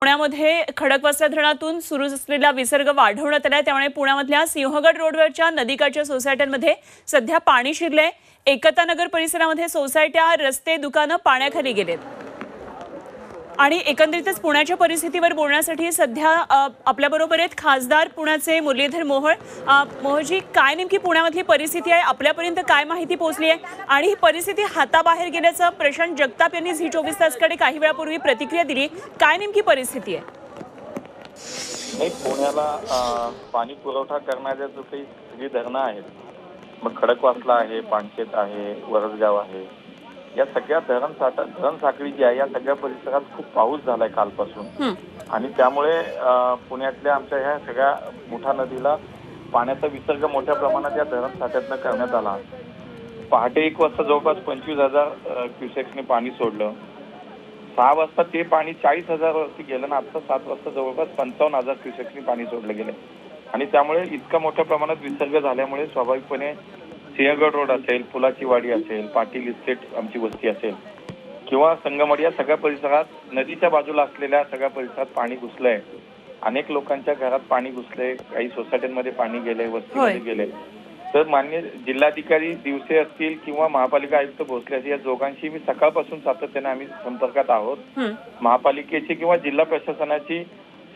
पुण्यामध्ये खडकवासला धरणातून सुरू असलेला विसर्ग वाढवण्यात आलाय, त्यामुळे पुण्यामधल्या सिंहगड रोडवरच्या नदीकाठच्या सोसायट्यांमध्ये सध्या पाणी शिरलंय। एकता नगर परिसरामध्ये सोसायट्या, रस्ते, दुकानं पाण्याखाली गेलेत आणि एकंदरीतच पुण्याच्या परिस्थितीवर बोलण्यासाठी सध्या आपल्याबरोबर आहेत खासदार पुण्याचे मुरलीधर मोहोळ। मोहोळजी, काय नेमकी पुण्यामधली परिस्थिती आहे, आपल्यापर्यंत काय माहिती पोहोचली आहे आणि ही परिस्थिती हाताबाहेर गेल्याचं प्रशांत जगताप यांनी झी 24 तासकडे काही वेळापूर्वी प्रतिक्रिया दिली, काय नेमकी परिस्थिती आहे? पुण्याला पाणी पुरवठा करणाऱ्या जो काही सगळी धरणं आहेत, मग खडकवासला आहे, पानशेत आहे, वरसगाव आहे, या सगळ्या धरण साखळी जी आहे या सगळ्या परिसरात खूप पाऊस झालाय कालपासून आणि त्यामुळे पुण्यातल्या आमच्या ह्या सगळ्या मोठ्या नदीला पाण्याचा विसर्ग मोठ्या प्रमाणात या धरण साठ्यातनं करण्यात आला। पहाटे 1 वाजता जवळपास 25,000 क्युसेक्सने पाणी सोडलं। 6 वाजता ते पाणी 40,000 वरती गेलं ना आता 7 वाजता जवळपास 55,000 क्युसेक्सने पाणी सोडलं गेलं आणि त्यामुळे इतका मोठ्या प्रमाणात विसर्ग झाल्यामुळे स्वाभाविकपणे सिंहगड रोड असेल, फुलाची वाडी असेल, पाटील इस्टेट आमची वस्ती असेल किंवा संगमवाडी या सगळ्या परिसरात नदीच्या बाजूला असलेल्या सगळ्या परिसरात पाणी घुसलंय। अनेक लोकांच्या घरात पाणी घुसले, काही सोसायट्यांमध्ये पाणी गेले, वस्तीमध्ये गेले। तर माननीय जिल्हाधिकारी दिवसे असतील किंवा महापालिका आयुक्त भोसले असतील या दोघांशी मी सकाळपासून सातत्याने आम्ही संपर्कात आहोत। महापालिकेची किंवा जिल्हा प्रशासनाची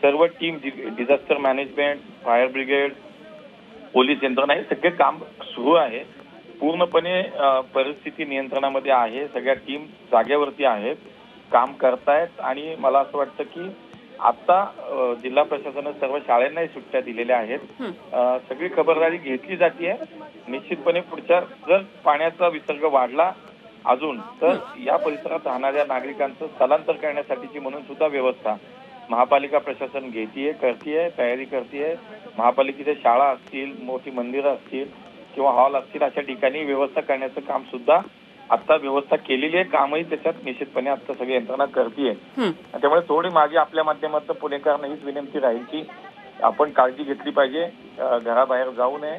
सर्व team, disaster management, fire brigade, police यंत्रणा हे सगळे काम सुरू आहे। पूर्णपणे परिस्थिती नियंत्रणामध्ये आहे, सगळ्या टीम जागेवरती आहेत, काम करतायत आणि मला असं वाटतं की आता जिल्हा प्रशासनाने सर्व शाळांनाही सुट्ट्या दिलेल्या आहेत। सगळी खबरदारी घेतली जाते। निश्चितपणे पुढच्या जर पाण्याचा विसर्ग वाढला अजून तर या परिसरात राहणाऱ्या नागरिकांचं स्थलांतर करण्यासाठीची म्हणून सुद्धा व्यवस्था महापालिका प्रशासन घेतीये, करतीये, तयारी करतीये। महापालिकेच्या शाळा असतील, मोठी मंदिरं असतील किंवा हॉल असतील अशा ठिकाणी व्यवस्था करण्याचं काम सुद्धा आता व्यवस्था केलेली आहे। कामही त्याच्यात निश्चितपणे आता सगळी यंत्रणा करतीये। त्यामुळे थोडी माझी आपल्या माध्यमातून पुणेकरांना हीच विनंती राहील की आपण काळजी घेतली पाहिजे, घराबाहेर जाऊ नये।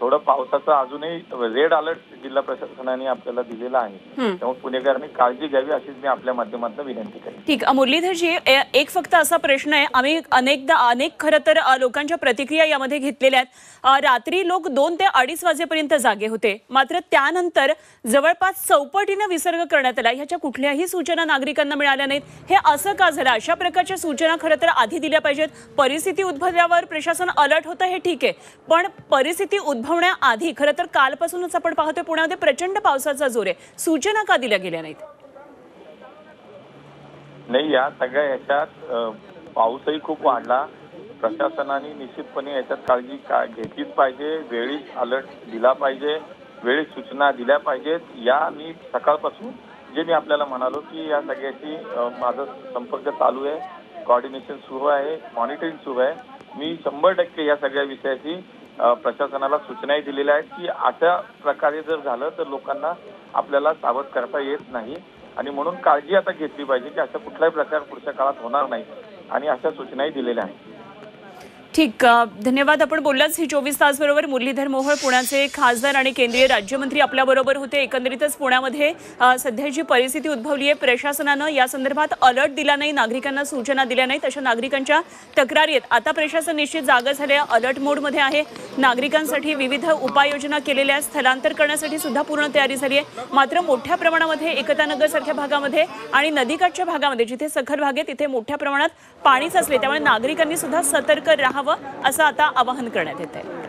थोडं पावसाचा अजूनही रेड अलर्ट जिल्हा प्रशासनाने आपल्याला दिलेला आहे, त्यामुळे पुणेकरांनी काळजी घ्यावी अशीच मी आपल्या माध्यमातून विनंती करेन। ठीक, मुरलीधरजी, एक फक्त असा प्रश्न आहे, आम्ही अनेक खरं तर लोकांच्या प्रतिक्रिया यामध्ये घेतलेल्या आहेत। रात्री लोक 2 ते 2:30 वाजेपर्यंत जागे होते, मात्र त्यानंतर जवळपास चौपटीने विसर्ग करण्यात आला, ह्याच्या कुठल्याही सूचना नागरिकांना मिळाल्या नाहीत। हे असं का झालं? अशा प्रकारच्या सूचना खरं तर आधी दिल्या पाहिजेत। परिस्थिती उद्भवल्यावर प्रशासन अलर्ट होतं हे ठीक आहे, पण परिस्थिती उद्भवण्याआधी खरं तर कालपासूनच आपण पाहतोय पुण्यामध्ये प्रचंड पावसाचा जोर आहे, सूचना का दिल्या गेल्या नाहीत? नाही, या सगळ्या याच्यात पाऊसही खूप वाढला, प्रशासनाने निश्चितपणे याच्यात काळजी घेतलीच पाहिजे, वेळीच अलर्ट दिला पाहिजे, वेळीच सूचना दिल्या पाहिजेत। या मी सकाळपासून जे मी आपल्याला म्हणालो की या सगळ्याची माझा संपर्क चालू आहे, कोऑर्डिनेशन सुरू आहे, मॉनिटरिंग सुरू आहे। मी 100% या सगळ्या विषयाची प्रशासनाला सूचनाही दिलेल्या आहेत की अशा प्रकारे जर झालं तर लोकांना आपल्याला सावध करता येत नाही आणि म्हणून काळजी आता घेतली पाहिजे की अशा कुठलाही प्रकार पुढच्या काळात होणार नाही आणि अशा सूचनाही दिलेल्या आहेत। ठीक, धन्यवाद। आपण बोललात झी 24 तास बरोबर मुरलीधर मोहोळ, पुण्याचे खासदार आणि केंद्रीय राज्यमंत्री आपल्या बरोबर होते। एकंदरीतच पुण्यामध्ये सध्या जी परिस्थिती उद्भवली आहे, प्रशासनानं या संदर्भात अलर्ट दिला नाही, नागरिकांना सूचना दिल्या नाहीत, अशा नागरिकांच्या तक्रारी आहेत। आता प्रशासन निश्चित जागा झाले, अलर्ट मोडमध्ये आहे, नागरिकांसाठी विविध उपाययोजना केलेल्या आहेत, स्थलांतर करण्यासाठी सुद्धा पूर्ण तयारी झाली आहे। मात्र मोठ्या प्रमाणामध्ये एकतानगर सारख्या भागामध्ये आणि नदीकाठच्या भागामध्ये जिथे सखल भाग आहे तिथे मोठ्या प्रमाणात पाणीच असले, त्यामुळे नागरिकांनी सुद्धा सतर्क राहावं असं आता आवाहन करण्यात येत आहे।